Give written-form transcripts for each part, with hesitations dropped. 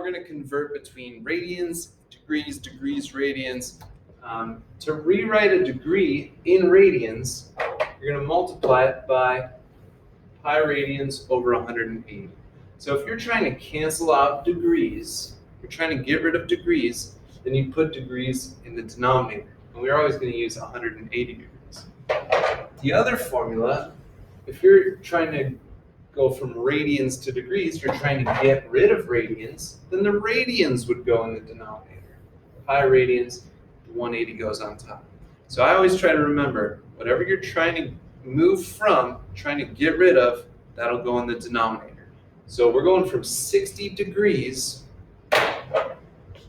we're going to convert between radians, degrees, radians. To rewrite a degree in radians, you're going to multiply it by pi radians over 180. So if you're trying to cancel out degrees, you're trying to get rid of degrees, then you put degrees in the denominator. And we're always going to use 180 degrees. The other formula, if you're trying to go from radians to degrees, you're trying to get rid of radians, then the radians would go in the denominator. Pi radians, the 180 goes on top. So I always try to remember, whatever you're trying to move from, trying to get rid of, that'll go in the denominator. So we're going from 60 degrees.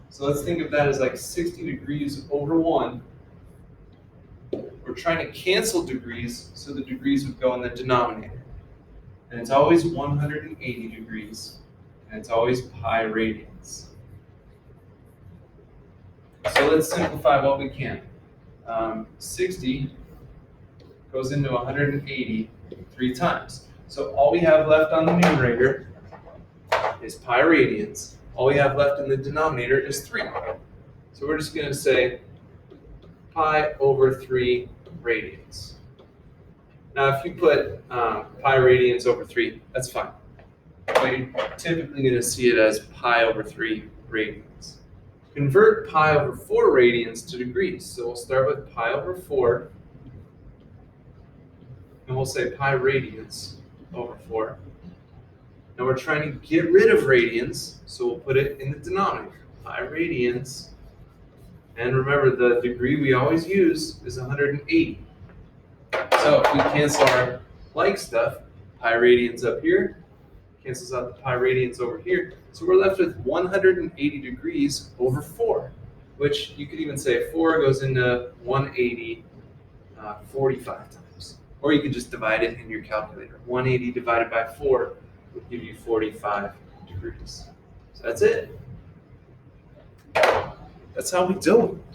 So let's think of that as like 60 degrees over 1. We're trying to cancel degrees, so the degrees would go in the denominator. And it's always 180 degrees, and it's always pi radians. So let's simplify what we can. 60 goes into 180 3 times. So all we have left on the numerator is pi radians. All we have left in the denominator is 3. So we're just going to say pi over 3 radians. Now if you put pi radians over 3, that's fine. But you're typically going to see it as pi over 3 radians. Convert pi over 4 radians to degrees. So we'll start with pi over 4, and we'll say pi radians over 4. Now we're trying to get rid of radians, so we'll put it in the denominator. Pi radians, and remember the degree we always use is 180. So if we cancel our like stuff, pi radians up here, cancels out the pi radians over here. So we're left with 180 degrees over 4, which you could even say 4 goes into 180 45 times. Or you could just divide it in your calculator. 180 divided by 4 would give you 45 degrees. So that's it. That's how we do it.